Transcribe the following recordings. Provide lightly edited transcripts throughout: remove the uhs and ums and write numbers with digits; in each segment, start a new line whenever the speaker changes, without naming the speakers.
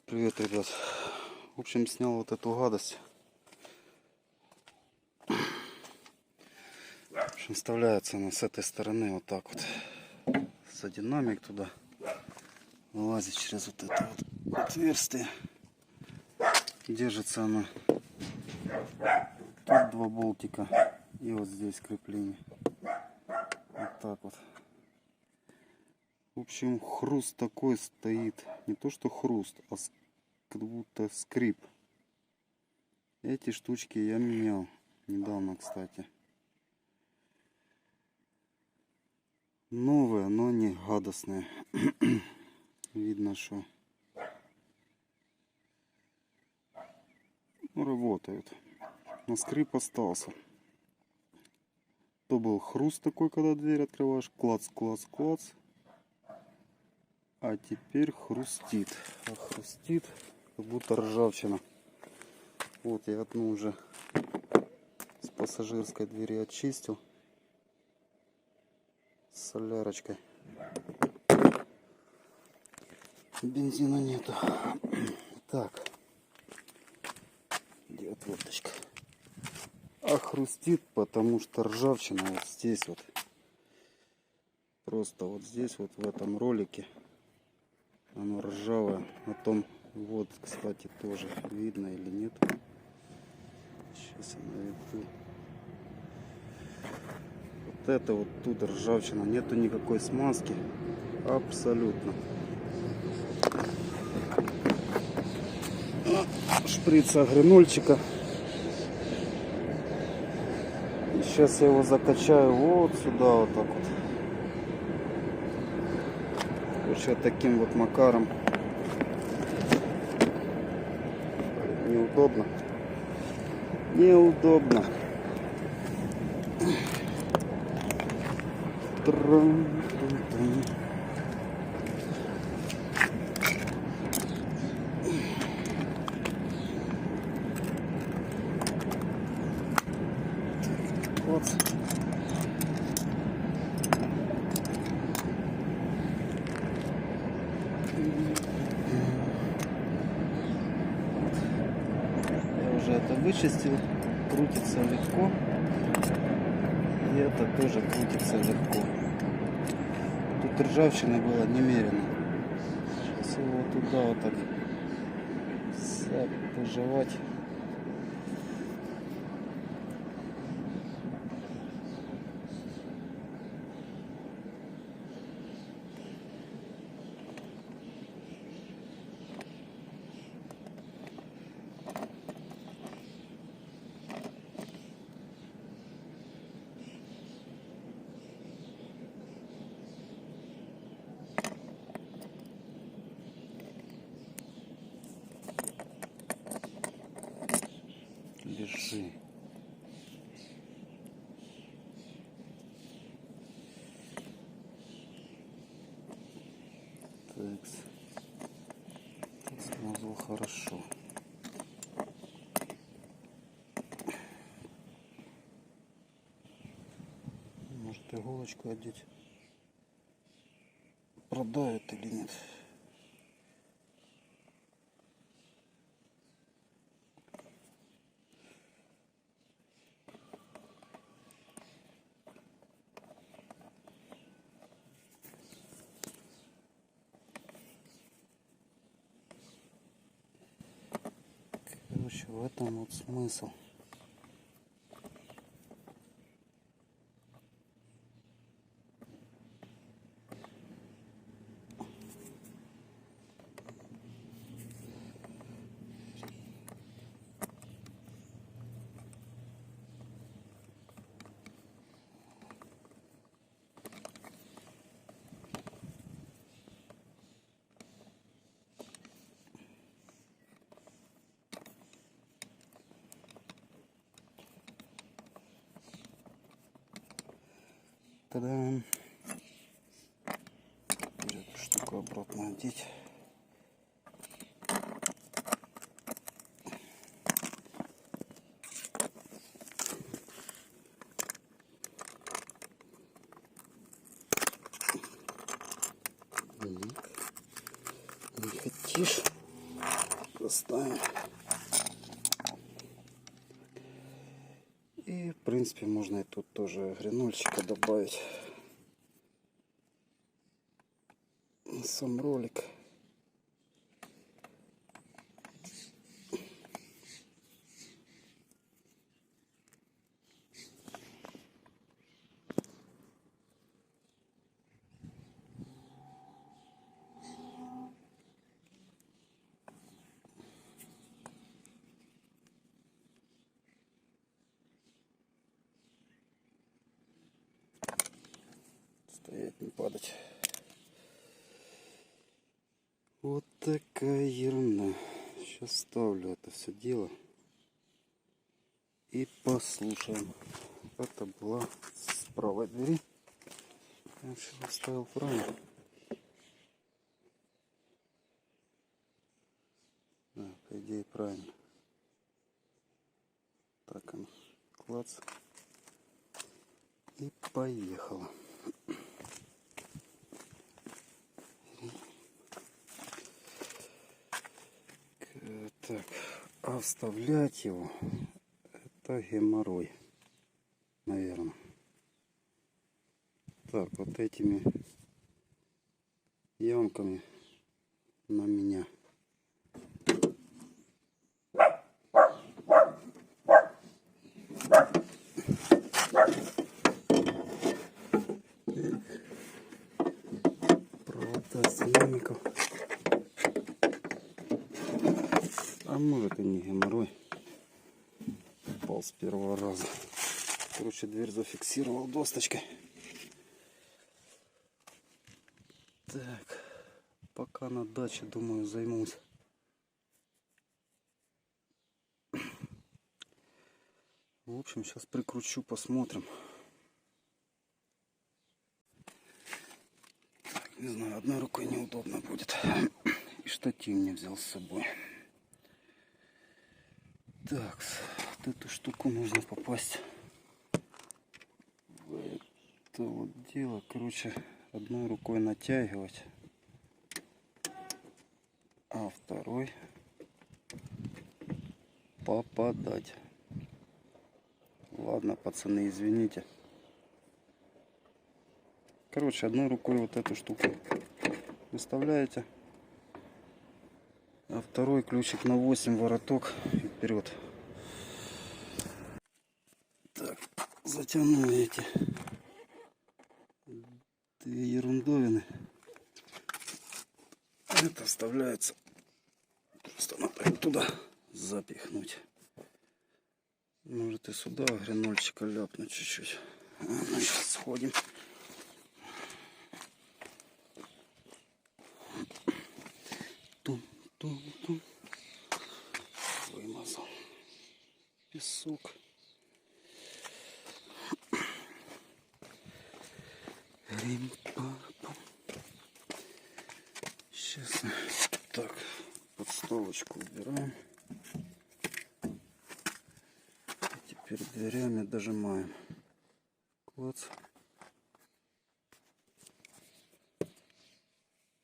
Привет, ребят. В общем, снял вот эту гадость. В общем, вставляется она с этой стороны вот так вот. За динамик туда. Вылазит через вот это вот отверстие. Держится она. Тут два болтика. И вот здесь крепление. Вот так вот. В общем, хруст такой стоит. Не то что хруст, а как будто скрип. Эти штучки я менял недавно, кстати. Новые, но не гадостные. Видно, что работают. Но скрип остался. То был хруст такой, когда дверь открываешь. Клац, клац, клац. А теперь хрустит. А хрустит, как будто ржавчина. Вот я одну уже с пассажирской двери очистил. С солярочкой. Бензина нету. Так. Где отверточка? А хрустит, потому что ржавчина вот здесь вот. Просто вот здесь вот в этом ролике. Оно ржавое. На том вот, кстати, тоже видно или нет. Сейчас я наведу. Вот это вот тут ржавчина. Нету никакой смазки. Абсолютно. Шприца гранульчика. И сейчас я его закачаю вот сюда вот так вот. Вот таким вот макаром. Неудобно. Неудобно. Вот. Я уже это вычистил. Крутится легко. И это тоже крутится легко. Тут ржавчины было немерено. Сейчас его туда вот так пожевать. Лежи. Так, смазал хорошо. Может, иголочку одеть? Продавит или нет? Короче, в этом вот смысл. Та-дам! Эту штуку обратно одеть. Не хотишь? достанем. И в принципе можно и тут тоже гранульчика добавить на сам ролик. Стоять, не падать. Вот такая ерунда. Сейчас ставлю это все дело и послушаем. Это была с правой двери. Я все ставил правильно. Да, по идее правильно. Так он, клац. И поехала. Так, а вставлять его это геморрой, наверное. Так, вот этими ямками на меня. Провода с динамиков. А может и не геморрой. Попал с первого раза. Короче, дверь зафиксировал досточкой. Так, пока на даче, думаю, займусь. В общем, сейчас прикручу, посмотрим. Не знаю, одной рукой неудобно будет. И штатив не взял с собой. Так, вот эту штуку нужно попасть в это вот дело. Короче, одной рукой натягивать, а второй попадать. Ладно, пацаны, извините. Короче, одной рукой вот эту штуку выставляете, а второй ключик на 8 вороток и вперед. Так, затянули эти две ерундовины. Это вставляется, просто надо туда запихнуть. Может и сюда гранульчика ляпнуть чуть-чуть. Ну, сейчас сходим. Тум-тум-тум. Вымазал песок. Сейчас так, подставочку убираем. И теперь дверями дожимаем. Клац.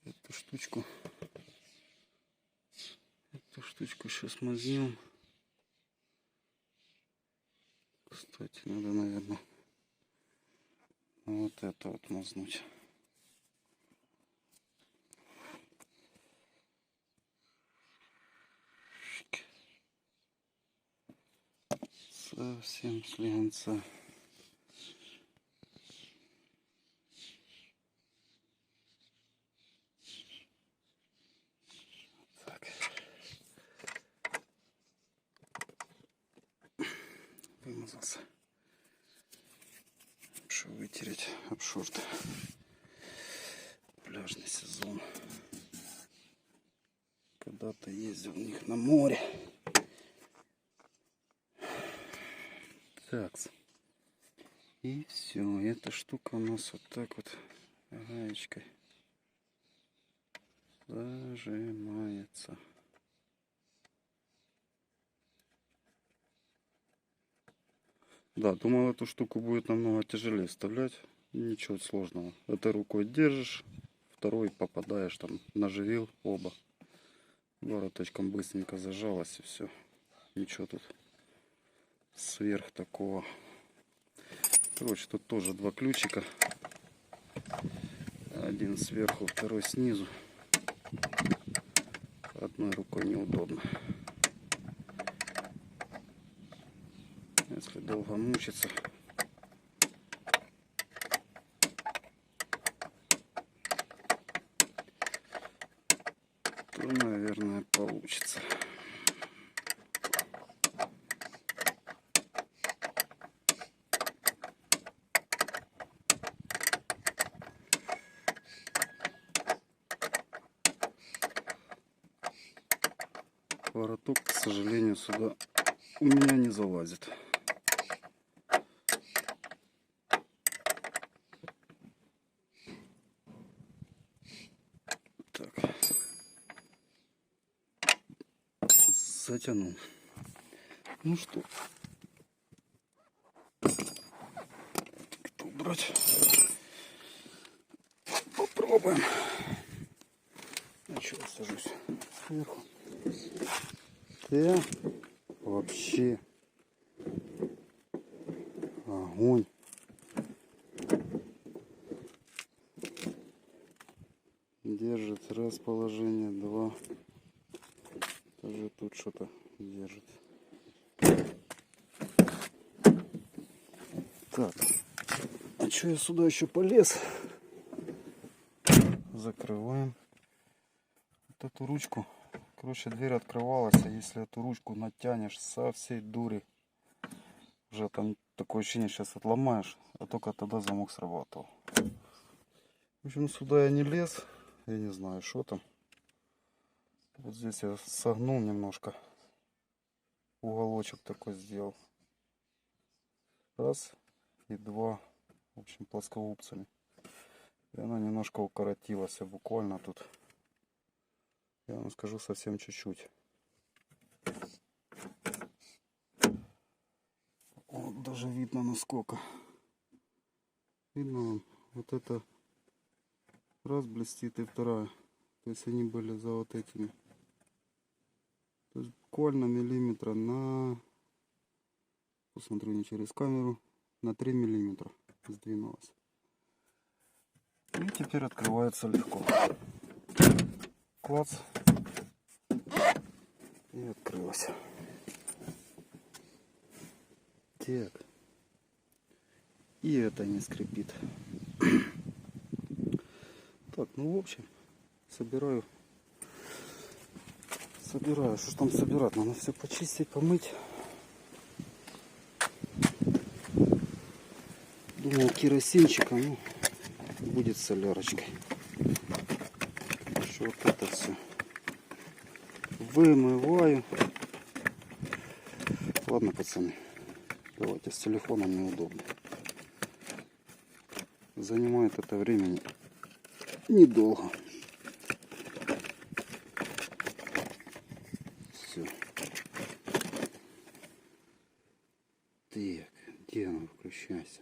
Эту штучку сейчас мазнем. Кстати, надо, наверное, вот это вот мазнуть. Совсем слегонца. Так. Вымазался. Что вытереть об шорты. Пляжный сезон. Когда-то ездил в них на море. Так. И все. Эта штука у нас вот так вот гаечкой зажимается. Да, думал, эту штуку будет намного тяжелее вставлять. Ничего сложного. Этой рукой держишь, второй попадаешь, там наживил оба. Вороточком быстренько зажалось и все. Ничего тут сверх такого. Короче, тут тоже два ключика. Один сверху, второй снизу. Одной рукой неудобно. Если долго мучиться, то, наверное, получится. Вороток, к сожалению, сюда у меня не залазит. Так. Затянул. Ну что, как-то убрать. Попробуем. А что, я сажусь сверху. Вообще огонь. Держит раз положение, два. Тоже тут что-то держит. Так, а что я сюда еще полез? Закрываем вот эту ручку. Короче, дверь открывалась, а если эту ручку натянешь со всей дури, уже там такое ощущение, сейчас отломаешь, а только тогда замок срабатывал. В общем, сюда я не лез, я не знаю, что там. Вот здесь я согнул немножко, уголочек такой сделал. Раз и два, в общем, плоскогубцами. И она немножко укоротилась, буквально тут. Я вам скажу, совсем чуть-чуть. Вот даже видно насколько. Видно вам, вот это раз блестит и вторая. То есть они были за вот этими. То есть буквально миллиметра на, посмотрю не через камеру, на 3 миллиметра сдвинулась. И теперь открывается легко. Клац. И открылась. Так. И это не скрипит. Так, ну в общем, собираю, что ж там собирать, надо все почистить, помыть. Думал керосинчиком, ну, будет солярочкой. Что вот это все вымываю. Ладно, пацаны, давайте, с телефоном неудобно. Занимает это времени недолго. Все. Так, где оно? Включайся.